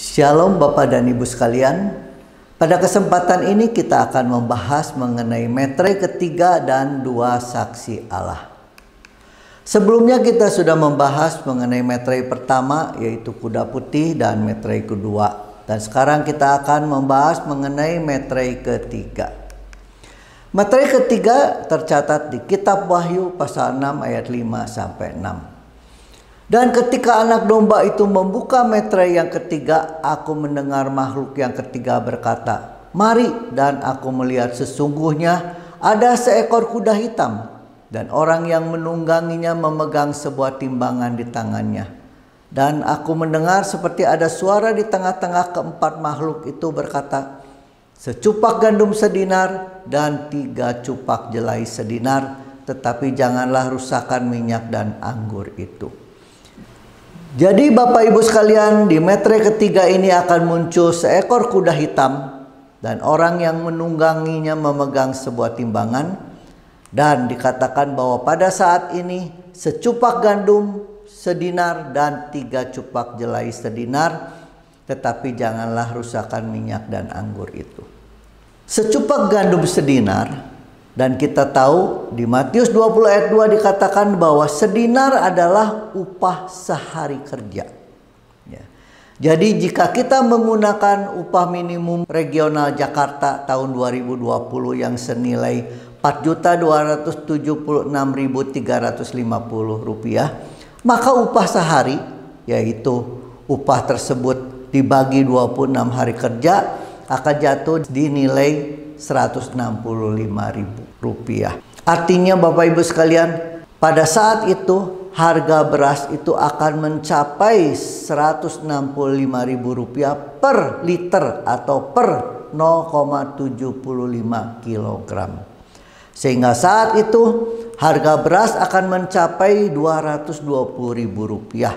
Shalom Bapak dan Ibu sekalian. Pada kesempatan ini kita akan membahas mengenai metre ketiga dan dua saksi Allah. Sebelumnya kita sudah membahas mengenai metre pertama, yaitu kuda putih, dan metre kedua. Dan sekarang kita akan membahas mengenai metre ketiga. Metre ketiga tercatat di Kitab Wahyu pasal 6 ayat 5-6. Dan ketika anak domba itu membuka metre yang ketiga, aku mendengar makhluk yang ketiga berkata, "Mari," dan aku melihat sesungguhnya ada seekor kuda hitam, dan orang yang menungganginya memegang sebuah timbangan di tangannya. Dan aku mendengar seperti ada suara di tengah-tengah keempat makhluk itu berkata, "Secupak gandum sedinar dan 3 cupak jelai sedinar, tetapi janganlah rusakkan minyak dan anggur itu." Jadi Bapak Ibu sekalian, di metre ketiga ini akan muncul seekor kuda hitam dan orang yang menungganginya memegang sebuah timbangan, dan dikatakan bahwa pada saat ini secupak gandum sedinar dan 3 cupak jelai sedinar, tetapi janganlah rusakkan minyak dan anggur itu. Secupak gandum sedinar, dan kita tahu di Matius 20 ayat 2 dikatakan bahwa sedinar adalah upah sehari kerja. Ya. Jadi jika kita menggunakan upah minimum regional Jakarta tahun 2020 yang senilai Rp4.276.350, maka upah sehari, yaitu upah tersebut dibagi 26 hari kerja, akan jatuh di nilai Rp165.000. Artinya Bapak Ibu sekalian, pada saat itu harga beras itu akan mencapai Rp165.000 per liter atau per 0,75 kg. Sehingga saat itu harga beras akan mencapai Rp220.000.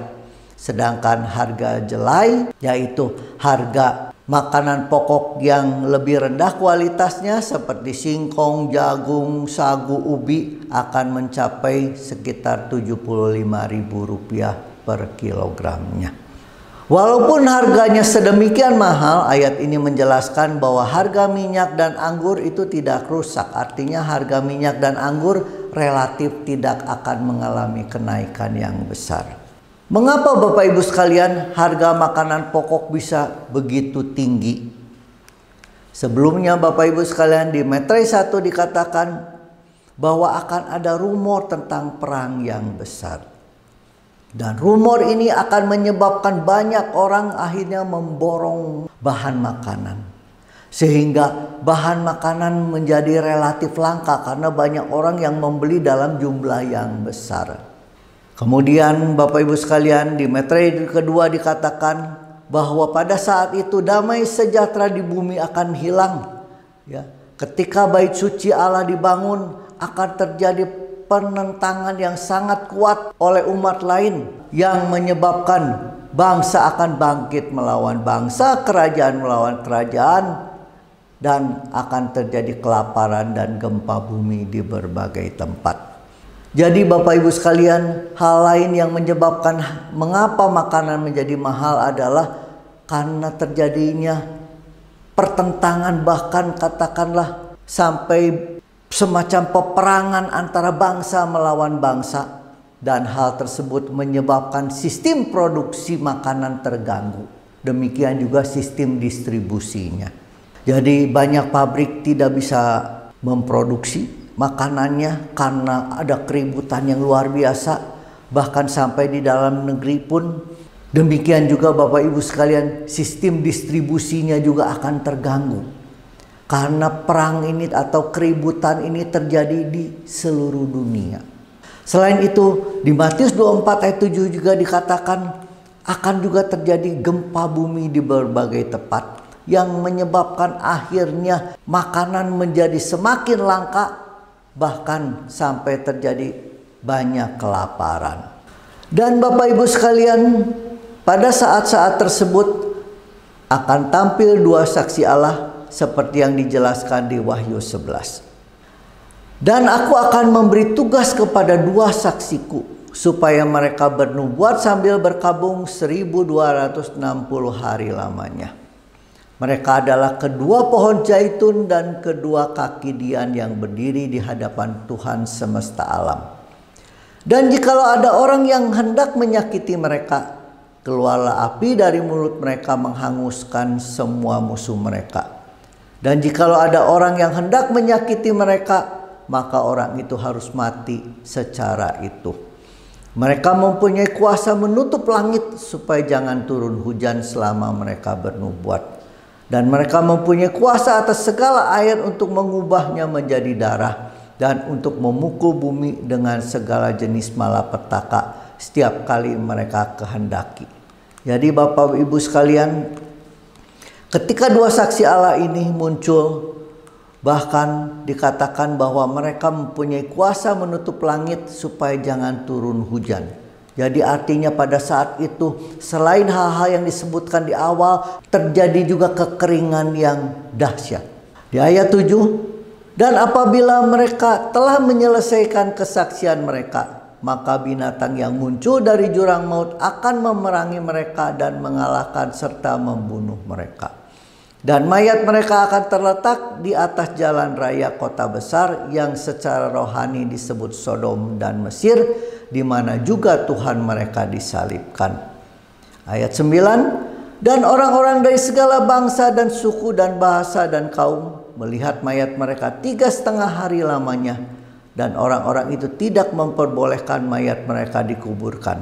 Sedangkan harga jelai, yaitu harga makanan pokok yang lebih rendah kualitasnya seperti singkong, jagung, sagu, ubi, akan mencapai sekitar Rp75.000 per kilogramnya. Walaupun harganya sedemikian mahal, ayat ini menjelaskan bahwa harga minyak dan anggur itu tidak rusak. Artinya harga minyak dan anggur relatif tidak akan mengalami kenaikan yang besar. Mengapa Bapak Ibu sekalian harga makanan pokok bisa begitu tinggi? Sebelumnya Bapak Ibu sekalian, di metre 1 dikatakan bahwa akan ada rumor tentang perang yang besar. Dan rumor ini akan menyebabkan banyak orang akhirnya memborong bahan makanan. Sehingga bahan makanan menjadi relatif langka karena banyak orang yang membeli dalam jumlah yang besar. Kemudian Bapak Ibu sekalian, di metre kedua dikatakan bahwa pada saat itu damai sejahtera di bumi akan hilang. Ya, ketika bait suci Allah dibangun, akan terjadi penentangan yang sangat kuat oleh umat lain yang menyebabkan bangsa akan bangkit melawan bangsa, kerajaan melawan kerajaan, dan akan terjadi kelaparan dan gempa bumi di berbagai tempat. Jadi Bapak Ibu sekalian, hal lain yang menyebabkan mengapa makanan menjadi mahal adalah karena terjadinya pertentangan, bahkan katakanlah sampai semacam peperangan antara bangsa melawan bangsa. Dan hal tersebut menyebabkan sistem produksi makanan terganggu. Demikian juga sistem distribusinya. Jadi banyak pabrik tidak bisa memproduksi makanannya karena ada keributan yang luar biasa, bahkan sampai di dalam negeri pun. Demikian juga Bapak Ibu sekalian, sistem distribusinya juga akan terganggu karena perang ini atau keributan ini terjadi di seluruh dunia. Selain itu, di Matius 24 ayat 7 juga dikatakan akan juga terjadi gempa bumi di berbagai tempat yang menyebabkan akhirnya makanan menjadi semakin langka, bahkan sampai terjadi banyak kelaparan. Dan Bapak Ibu sekalian, pada saat-saat tersebut akan tampil 2 saksi Allah seperti yang dijelaskan di Wahyu 11. Dan aku akan memberi tugas kepada 2 saksiku supaya mereka bernubuat sambil berkabung 1260 hari lamanya. Mereka adalah kedua pohon zaitun dan kedua kaki dian yang berdiri di hadapan Tuhan semesta alam. Dan jikalau ada orang yang hendak menyakiti mereka, keluarlah api dari mulut mereka menghanguskan semua musuh mereka. Dan jikalau ada orang yang hendak menyakiti mereka, maka orang itu harus mati secara itu. Mereka mempunyai kuasa menutup langit supaya jangan turun hujan selama mereka bernubuat. Dan mereka mempunyai kuasa atas segala air untuk mengubahnya menjadi darah dan untuk memukul bumi dengan segala jenis malapetaka setiap kali mereka kehendaki. Jadi Bapak Ibu sekalian, ketika dua saksi Allah ini muncul, bahkan dikatakan bahwa mereka mempunyai kuasa menutup langit supaya jangan turun hujan. Jadi artinya pada saat itu selain hal-hal yang disebutkan di awal, terjadi juga kekeringan yang dahsyat. Di ayat 7, dan apabila mereka telah menyelesaikan kesaksian mereka, maka binatang yang muncul dari jurang maut akan memerangi mereka dan mengalahkan serta membunuh mereka. Dan mayat mereka akan terletak di atas jalan raya kota besar yang secara rohani disebut Sodom dan Mesir, di mana juga Tuhan mereka disalibkan. Ayat 9, dan orang-orang dari segala bangsa dan suku dan bahasa dan kaum melihat mayat mereka 3,5 hari lamanya, dan orang-orang itu tidak memperbolehkan mayat mereka dikuburkan.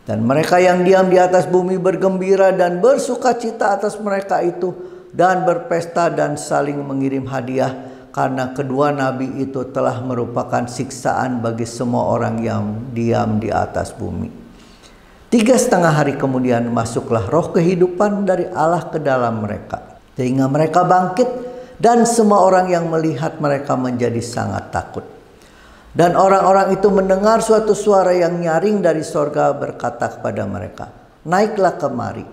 Dan mereka yang diam di atas bumi bergembira dan bersukacita atas mereka itu, dan berpesta dan saling mengirim hadiah, karena kedua nabi itu telah merupakan siksaan bagi semua orang yang diam di atas bumi. 3,5 hari kemudian masuklah roh kehidupan dari Allah ke dalam mereka, sehingga mereka bangkit, dan semua orang yang melihat mereka menjadi sangat takut. Dan orang-orang itu mendengar suatu suara yang nyaring dari sorga berkata kepada mereka, naiklah kemari.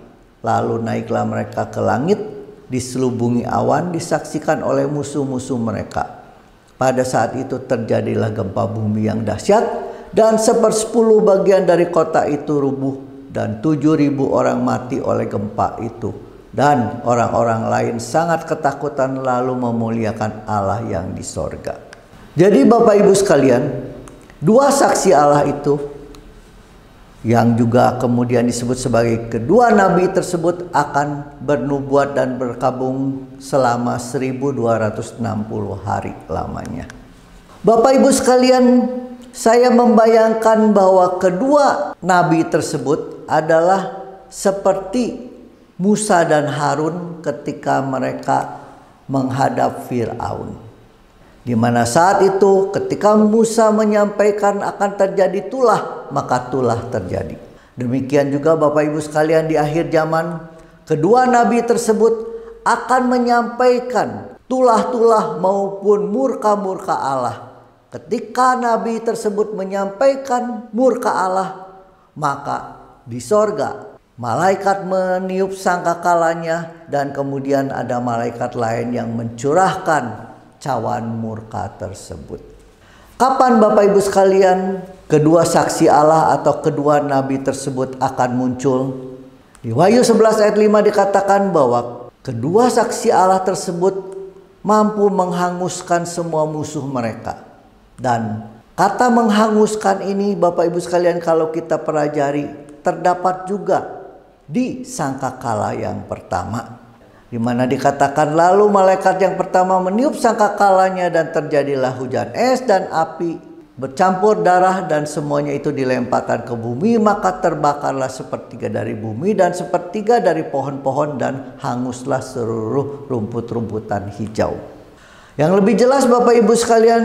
Lalu naiklah mereka ke langit, diselubungi awan, disaksikan oleh musuh-musuh mereka. Pada saat itu terjadilah gempa bumi yang dahsyat, dan 1/10 bagian dari kota itu rubuh, dan 7.000 orang mati oleh gempa itu. Dan orang-orang lain sangat ketakutan lalu memuliakan Allah yang di sorga. Jadi Bapak Ibu sekalian, dua saksi Allah itu yang juga kemudian disebut sebagai kedua nabi tersebut akan bernubuat dan berkabung selama 1260 hari lamanya. Bapak Ibu sekalian, saya membayangkan bahwa kedua nabi tersebut adalah seperti Musa dan Harun ketika mereka menghadap Firaun. Di mana saat itu ketika Musa menyampaikan akan terjadi tulah, maka tulah terjadi. Demikian juga Bapak Ibu sekalian, di akhir zaman kedua nabi tersebut akan menyampaikan tulah-tulah maupun murka-murka Allah. Ketika nabi tersebut menyampaikan murka Allah, maka di sorga malaikat meniup sangkakalanya, dan kemudian ada malaikat lain yang mencurahkan cawan murka tersebut. Kapan Bapak Ibu sekalian kedua saksi Allah atau kedua nabi tersebut akan muncul? Di Wahyu 11 ayat 5 dikatakan bahwa kedua saksi Allah tersebut mampu menghanguskan semua musuh mereka. Dan kata menghanguskan ini Bapak Ibu sekalian, kalau kita pelajari, terdapat juga di sangkakala yang pertama, di mana dikatakan lalu malaikat yang pertama meniup sangkakalanya, dan terjadilah hujan es dan api bercampur darah, dan semuanya itu dilemparkan ke bumi, maka terbakarlah 1/3 dari bumi dan 1/3 dari pohon-pohon, dan hanguslah seluruh rumput-rumputan hijau. Yang lebih jelas Bapak Ibu sekalian,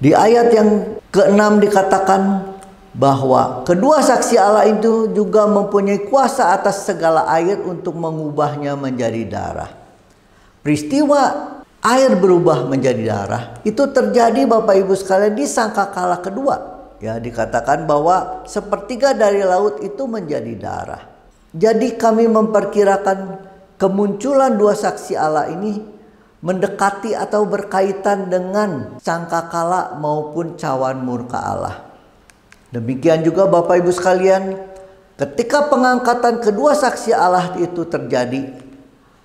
di ayat yang ke-6 dikatakan bahwa kedua saksi Allah itu juga mempunyai kuasa atas segala air untuk mengubahnya menjadi darah. Peristiwa air berubah menjadi darah itu terjadi Bapak Ibu sekalian di sangkakala kedua. Ya, dikatakan bahwa 1/3 dari laut itu menjadi darah. Jadi kami memperkirakan kemunculan dua saksi Allah ini mendekati atau berkaitan dengan sangkakala maupun cawan murka Allah. Demikian juga Bapak Ibu sekalian, ketika pengangkatan kedua saksi Allah itu terjadi,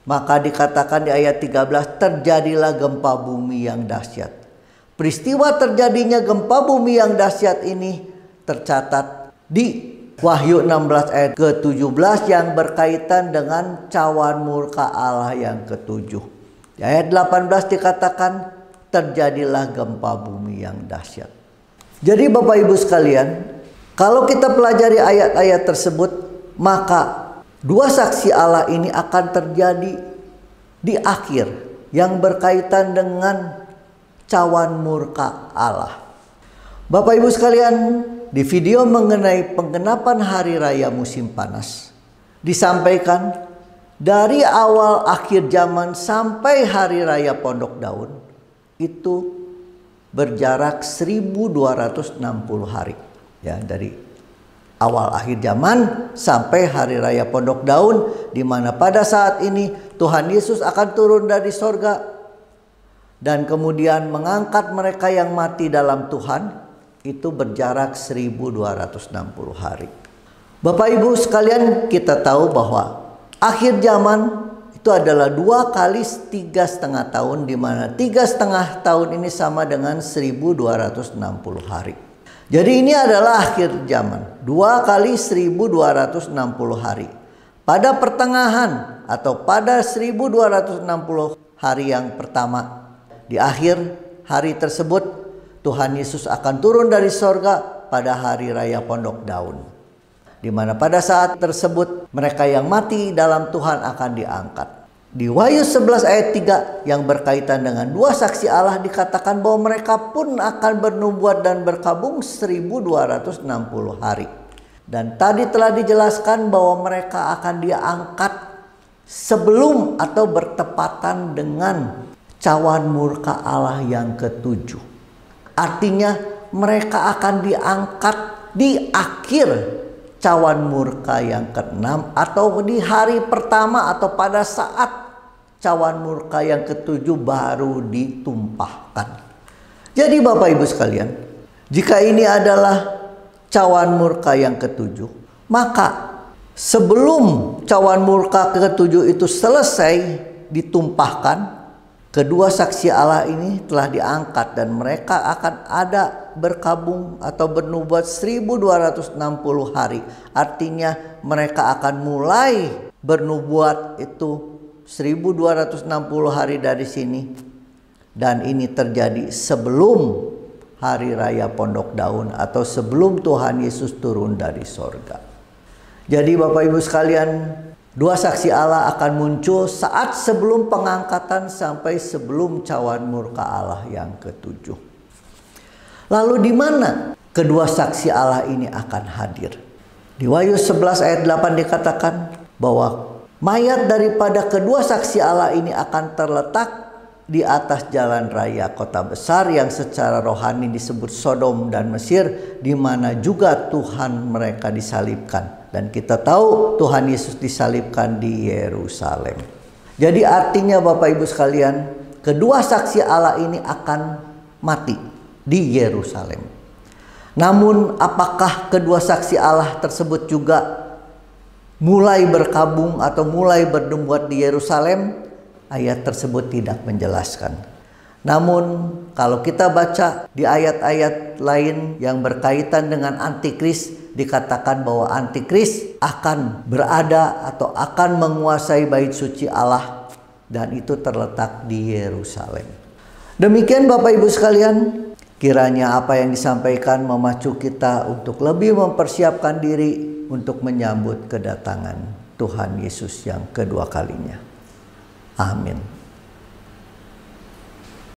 maka dikatakan di ayat 13, terjadilah gempa bumi yang dahsyat. Peristiwa terjadinya gempa bumi yang dahsyat ini tercatat di Wahyu 16 ayat ke-17 yang berkaitan dengan cawan murka Allah yang ke-7. Di ayat 18 dikatakan terjadilah gempa bumi yang dahsyat. Jadi Bapak Ibu sekalian, kalau kita pelajari ayat-ayat tersebut, maka dua saksi Allah ini akan terjadi di akhir yang berkaitan dengan cawan murka Allah. Bapak Ibu sekalian, di video mengenai penggenapan hari raya musim panas disampaikan dari awal akhir zaman sampai hari raya Pondok Daun itu berjarak 1260 hari. Ya, dari awal akhir zaman sampai hari raya Pondok Daun, di mana pada saat ini Tuhan Yesus akan turun dari sorga dan kemudian mengangkat mereka yang mati dalam Tuhan. Itu berjarak 1260 hari. Bapak Ibu sekalian, kita tahu bahwa akhir zaman itu adalah 2 kali 3,5 tahun, di mana 3,5 tahun ini sama dengan 1260 hari. Jadi ini adalah akhir zaman, 2 kali 1260 hari. Pada pertengahan atau pada 1260 hari yang pertama, di akhir hari tersebut Tuhan Yesus akan turun dari sorga pada hari raya Pondok Daun, di mana pada saat tersebut mereka yang mati dalam Tuhan akan diangkat. Di Wahyu 11 ayat 3 yang berkaitan dengan dua saksi Allah dikatakan bahwa mereka pun akan bernubuat dan berkabung 1260 hari. Dan tadi telah dijelaskan bahwa mereka akan diangkat sebelum atau bertepatan dengan cawan murka Allah yang ke-7. Artinya mereka akan diangkat di akhir cawan murka yang ke-6 atau di hari pertama atau pada saat cawan murka yang ke-7 baru ditumpahkan. Jadi Bapak Ibu sekalian, jika ini adalah cawan murka yang ke-7, maka sebelum cawan murka ke-7 itu selesai ditumpahkan, kedua saksi Allah ini telah diangkat dan mereka akan ada berkabung atau bernubuat 1260 hari. Artinya mereka akan mulai bernubuat itu 1260 hari dari sini. Dan ini terjadi sebelum hari raya Pondok Daun atau sebelum Tuhan Yesus turun dari sorga. Jadi Bapak Ibu sekalian, dua saksi Allah akan muncul saat sebelum pengangkatan sampai sebelum cawan murka Allah yang ke-7. Lalu di mana kedua saksi Allah ini akan hadir? Di Wahyu 11 ayat 8 dikatakan bahwa mayat daripada kedua saksi Allah ini akan terletak di atas jalan raya kota besar yang secara rohani disebut Sodom dan Mesir, di mana juga Tuhan mereka disalibkan. Dan kita tahu Tuhan Yesus disalibkan di Yerusalem. Jadi artinya Bapak Ibu sekalian, kedua saksi Allah ini akan mati di Yerusalem. Namun apakah kedua saksi Allah tersebut juga mulai berkabung atau mulai bernubuat di Yerusalem? Ayat tersebut tidak menjelaskan. Namun kalau kita baca di ayat-ayat lain yang berkaitan dengan antikris, dikatakan bahwa antikris akan berada atau akan menguasai bait suci Allah, dan itu terletak di Yerusalem. Demikian Bapak Ibu sekalian, kiranya apa yang disampaikan memacu kita untuk lebih mempersiapkan diri untuk menyambut kedatangan Tuhan Yesus yang kedua kalinya. Amin.